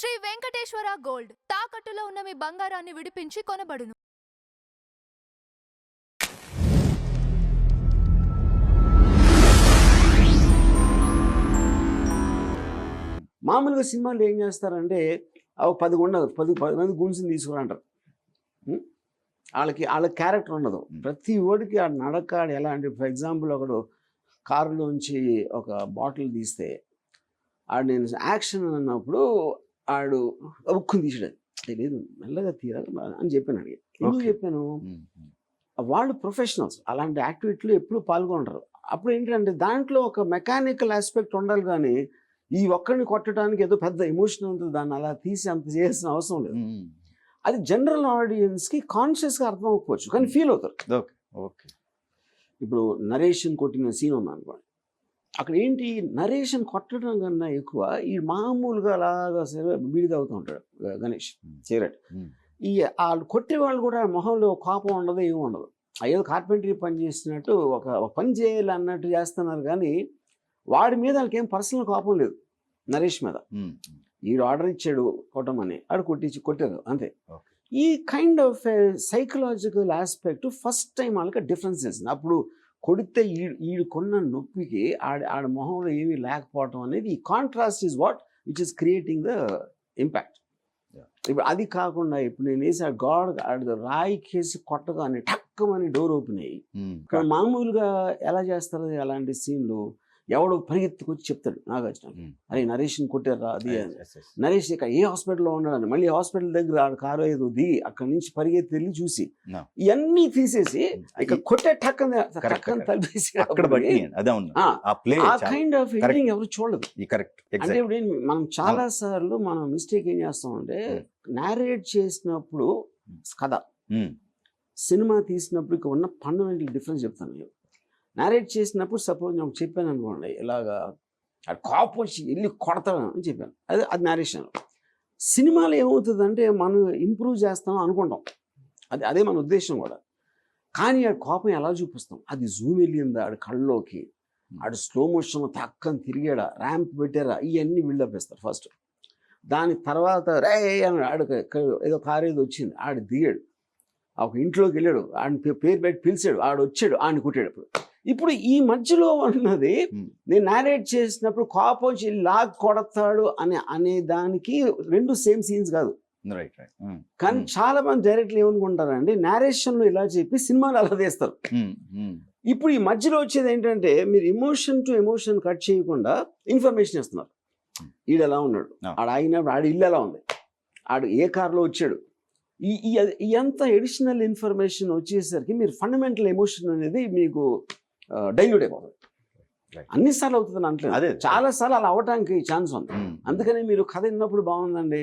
Shri Venkateswara gold తాకట్టులో ఉన్న మీ బంగారాన్ని విడిపించి కొనబడును. మామూలుగా సినిమాలు ఏం చేస్తారంటే అవి 10 ఉండదు 10 మంది గుంసుని తీసుకురంటారు. వాళ్ళకి క్యారెక్టర్ ఉండదు. ప్రతి ఓడికి ఆ నడక ఎలా అంటే, ఫర్ ఎగ్జాంపుల్ ఒకడు కారులోంచి ఒక బాటిల్ తీస్తే ఆడు నేను యాక్షన్ అన్నప్పుడు ఆడు ఉక్కుని తీసాడు. తెలియదు మెల్లగా తీరా అని చెప్పాను. అడిగి ఎందుకు చెప్పాను, వాళ్ళు ప్రొఫెషనల్స్ అలాంటి యాక్టివిటీలో ఎప్పుడు పాల్గొంటారు. అప్పుడు ఏంటంటే దాంట్లో ఒక మెకానికల్ ఆస్పెక్ట్ ఉండాలి, కానీ ఈ ఒక్కడిని కొట్టడానికి ఏదో పెద్ద ఎమోషన్ ఉంటుంది, దాన్ని అలా తీసి అంత చేయాల్సిన అవసరం లేదు. అది జనరల్ ఆడియన్స్కి కాన్షియస్గా అర్థం అవ్వకపోవచ్చు, కానీ ఫీల్ అవుతారు. ఓకే. ఇప్పుడు నరేషన్ కొట్టిన సీన్ ఉంది అనుకోండి, అక్కడ ఏంటి నరేషన్ కొట్టడం కన్నా ఎక్కువ ఈ మామూలుగా అలాగా బీడి తాగుతూ ఉంటాడు గణేష్ సిగరెట్. ఈ వాళ్ళు కొట్టే వాళ్ళు కూడా మొహంలో కోపం ఉండదు, ఏమి ఉండదు. ఏదో కార్పెంటరీ పని చేసినట్టు ఒక పని చేయాలి అన్నట్టు చేస్తున్నారు, కానీ వాడి మీద వాళ్ళకి ఏం పర్సనల్ కోపం లేదు నరేష్ మీద. ఈడు ఆర్డర్ ఇచ్చాడు కొట్టమని, ఆడు కొట్టారు అంతే. ఈ kind of psychological aspect first time వాళ్ళకి డిఫరెన్స్ చేసింది. అప్పుడు కొడితే ఈడు కొన్న నొప్పికి ఆడ మొహంలో ఏమీ లేకపోవటం అనేది, ఈ contrast is what which is creating the impact. ఇప్పుడు అది కాకుండా ఇప్పుడు నేను వేసి ఆ గాడ్ రాయి కేసి కొట్టగానే టక్కమని డోర్ ఓపెన్ అయ్యి, మామూలుగా ఎలా చేస్తారు అలాంటి సీన్లు, ఎవడో పరిగెత్తుకొచ్చి చెప్తాడు నాగార్జున, అరే నరేష్ని కొట్టారా అది. నరేష్ ఇక ఏ హాస్పిటల్లో ఉన్నాడని మళ్ళీ హాస్పిటల్ దగ్గర కారు ఏదో దిగి అక్కడి నుంచి పరిగెత్తి వెళ్ళి చూసి ఇవన్నీ తీసేసి ఇక కొట్టే టక్కని తలిపేసి కైండ్ ఆఫ్ ఎడిటింగ్ ఎవరు చూడదు. అంటే ఇప్పుడు మనం చాలా సార్లు మనం మిస్టేక్ ఏం చేస్తామంటే, నారేట్ చేసినప్పుడు కథ, సినిమా తీసినప్పుడు ఇక ఉన్న ఫండమెంటల్ డిఫరెన్స్ చెప్తాను. నారేట్ చేసినప్పుడు సపోజ్ నేను చెప్పాను అనుకోండి, ఇలాగా కాపు వచ్చి వెళ్ళి కొడతాను అని చెప్పాను, అది నారేషన్. సినిమాలో ఏమవుతుందంటే మనం ఇంప్రూవ్ చేస్తాం అనుకుంటాం, అదే మన ఉద్దేశం కూడా. కానీ ఆ కోపం ఎలా చూపిస్తాం, అది జూమ్ వెళ్ళిందా ఆడు కళ్ళలోకి, ఆడు స్లో మోషన్ తక్కని తిరిగాడా, ర్యాంప్ పెట్టారా, ఇవన్నీ బిల్డప్ ఇస్తారు ఫస్ట్. దాని తర్వాత రే అని ఆడు ఏదో కారు ఏదో వచ్చింది, ఆడు దిగాడు, ఒక ఇంట్లోకి వెళ్ళాడు, ఆడిని పేరు పెట్టి పిలిచాడు, ఆడు వచ్చాడు, ఆడిని కుట్టాడు. ఇప్పుడు ఈ మధ్యలో ఉన్నది నేను నారేట్ చేసినప్పుడు కోపం లాగ్ కొడతాడు అనే దానికి రెండు సేమ్ సీన్స్ కాదు. కానీ చాలా మంది డైరెక్ట్లు ఏమనుకుంటారండి, నారేషన్లో ఇలా చెప్పి సినిమాలు అలా తీస్తారు. ఇప్పుడు ఈ మధ్యలో వచ్చేది ఏంటంటే, మీరు ఎమోషన్ టు ఎమోషన్ కట్ చేయకుండా ఇన్ఫర్మేషన్ ఇస్తున్నారు. ఈడు ఎలా ఉన్నాడు, ఆడు ఆగినప్పుడు ఆడు ఇల్లు ఎలా ఉంది, ఆడు ఏ కార్లో వచ్చాడు, ఈ అంత ఎడిషనల్ ఇన్ఫర్మేషన్ వచ్చేసరికి మీరు ఫండమెంటల్ ఎమోషన్ అనేది మీకు డైల్యూట్ అయిపోతుంది. అన్నిసార్లు అవుతుంది అంటలేదు, చాలా సార్లు అలా అవడానికి ఛాన్స్ ఉంది. అందుకని మీరు కథ విన్నప్పుడు బాగుందండి,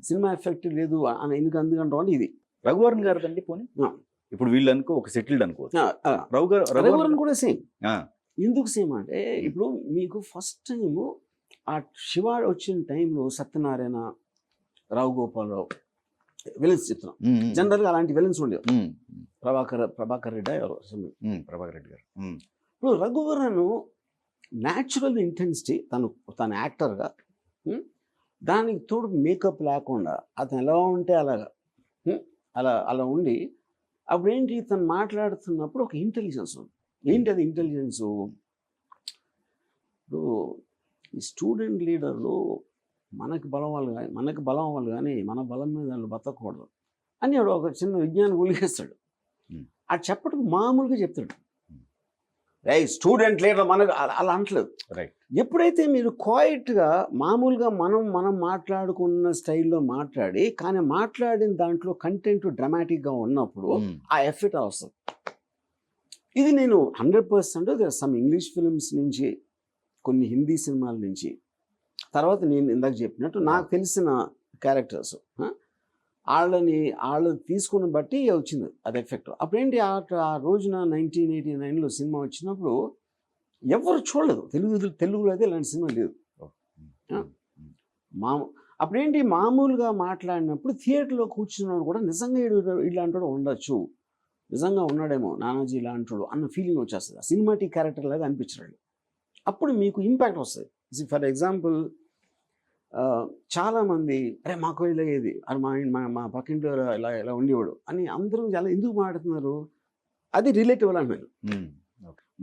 సినిమా ఎఫెక్ట్ లేదు అని ఎందుకంటాం అంటే, ఇది రఘువరన్ గారు అండి. పోనీ ఇప్పుడు వీళ్ళు అనుకో ఒక సెటిల్డ్ అనుకో, రఘువరన్ కూడా సేమ్. ఎందుకు సేమ్ అంటే, ఇప్పుడు మీకు ఫస్ట్ టైము ఆ శివ వచ్చిన టైంలో సత్యనారాయణ, రావు గోపాలరావు విలన్స్ చెప్తున్నాం. జనరల్గా అలాంటి విలన్స్ ఉండేవి. ప్రభాకర్ రెడ్డి ఎవరు, ప్రభాకర్ రెడ్డి గారు. ఇప్పుడు రఘువరన్ న్యాచురల్ ఇంటెన్సిటీ, తన యాక్టర్గా, దానికి తోడు మేకప్ లేకుండా అతను ఎలా ఉంటే అలాగా అలా ఉండి, అప్పుడు ఏంటి తను మాట్లాడుతున్నప్పుడు ఒక ఇంటెలిజెన్స్ ఉంది. ఏంటి అది ఇంటెలిజెన్సు? ఇప్పుడు ఈ స్టూడెంట్ లీడర్లు మనకు బలం వాళ్ళు కానీ మన బలం మీద వాళ్ళు బతకూడదు అని ఒక చిన్న విజ్ఞానం ఉలిగేస్తాడు. అది చెప్పడం మామూలుగా చెప్తాడు, స్టూడెంట్ లీడర్ మనకు అలా అంటలేదు. ఎప్పుడైతే మీరు క్వైట్గా మామూలుగా మనం మాట్లాడుకున్న స్టైల్లో మాట్లాడి, కానీ మాట్లాడిన దాంట్లో కంటెంట్ డ్రామాటిక్గా ఉన్నప్పుడు ఆ ఎఫెక్ట్ వస్తుంది. ఇది నేను 100% సమ్ ఇంగ్లీష్ ఫిల్మ్స్ నుంచి, కొన్ని హిందీ సినిమాల నుంచి, తర్వాత నేను ఇందాక చెప్పినట్టు నాకు తెలిసిన క్యారెక్టర్స్ వాళ్ళు తీసుకుని బట్టి వచ్చింది అది ఎఫెక్ట్. అప్పుడేంటి, ఆ రోజున 1989లో సినిమా వచ్చినప్పుడు ఎవరు చూడలేదు, తెలుగులో అయితే ఇలాంటి సినిమా లేదు. అప్పుడేంటి, మామూలుగా మాట్లాడినప్పుడు థియేటర్లో కూర్చున్నాడు కూడా నిజంగా ఇలాంటి ఉండొచ్చు, నిజంగా ఉన్నాడేమో నానాజీ ఇలాంటి అన్న ఫీలింగ్ వచ్చేస్తుంది. ఆ సినిమాటిక్ క్యారెక్టర్ లాగా అనిపించాడు. అప్పుడు మీకు ఇంపాక్ట్ వస్తుంది. ఫర్ ఎగ్జాంపుల్ చాలా మంది అరే మాకు ఇలా ఏది అది మా పక్కింట్లో ఇలా ఇలా ఉండేవాడు అని అందరూ చాలా ఎందుకు మాట్లాడుతున్నారు, అది రిలేటివ్ అంటున్నారు.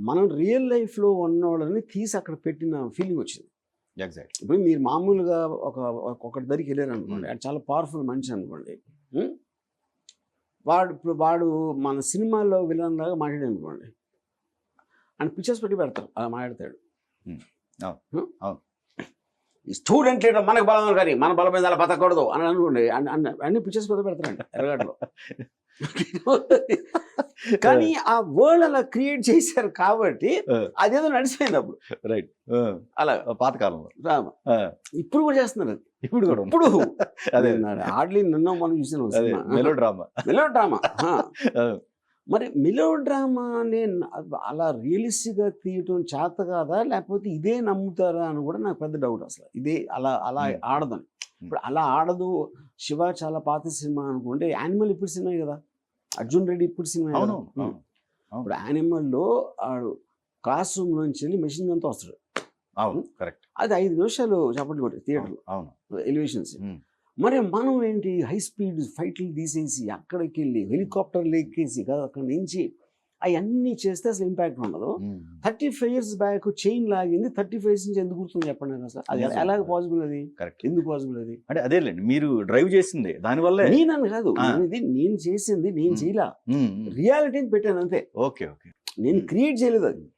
మనం రియల్ లైఫ్లో ఉన్నవాళ్ళని తీసి అక్కడ పెట్టిన ఫీలింగ్ వచ్చింది. ఎగ్జాక్ట్. ఇప్పుడు మీరు మామూలుగా ఒకటి దగ్గరికి వెళ్ళారు అనుకోండి, అది చాలా పవర్ఫుల్ మనిషి అనుకోండి, వాడు మన సినిమాలో విలన్ లాగా మాట్లాడాడు అనుకోండి, అని పిక్చర్స్ పెట్టి పెడతారు, అలా మాట్లాడతాడు. ఈ స్టూడెంట్ లీడర్ మనకు బలం కానీ మన బలం మీద అలా బతకూడదు అని అనుకోండి, అన్ని పిక్చర్స్ పెట్టి పెడతారంట ఎరగట్లో. కానీ ఆ వరల్డ్ అలా క్రియేట్ చేశారు కాబట్టి అదేదో నడిచిపోయింది అప్పుడు. రైట్. అలా పాతకాలంలో ఇప్పుడు కూడా చేస్తున్నారు. ఇప్పుడు కూడా ఇప్పుడు అదే హార్డ్లీ నిన్న మనం చూసిన మెలోడ్రామా. మరి మెలోడ్రామా అనే అలా రియలిస్టిక్గా తీయటం చేత కాదా, లేకపోతే ఇదే నమ్ముతారా అని కూడా నాకు పెద్ద డౌట్. అసలు ఇదే అలా ఆడదని. ఇప్పుడు అలా ఆడదు. శివ చాలా పాత సినిమా అనుకుంటే యానిమల్ ఇప్పుడు సినిమా కదా, అర్జున్ రెడ్డి ఇప్పుడు సినిమా. ఇప్పుడు యానిమల్లో ఆడు క్లాస్ రూమ్ నుంచి వెళ్ళి మెషిన్ గన్తో వస్తాడు. కరెక్ట్. అది 5 నిమిషాలు చప్పట్లు కొట్టే థియేటర్లో ఎలివేషన్స్. మరి మనం ఏంటి హై స్పీడ్ ఫైట్లు తీసేసి అక్కడికి వెళ్ళి హెలికాప్టర్లు ఎక్కేసి అక్కడి నుంచి అవన్నీ చేస్తే అసలు ఇంపాక్ట్ ఉండదు. 35 years బ్యాక్ చైన్ లాగింది 35 years నుంచి ఎందుకు గుర్తుంది చెప్పండి అసలు. అది ఎలాగ పాసిబుల్, అది కరెక్ట్ ఎందుకు పాసిబుల్? అది అంటే అదేలేండి, మీరు డ్రైవ్ చేసింది దానివల్ల. నేనని కాదు, నేను చేసింది నేను చేయలా, రియాలిటీని పెట్టాను అంతే. Okay okay. నేను క్రియేట్ చేయలేదు అది.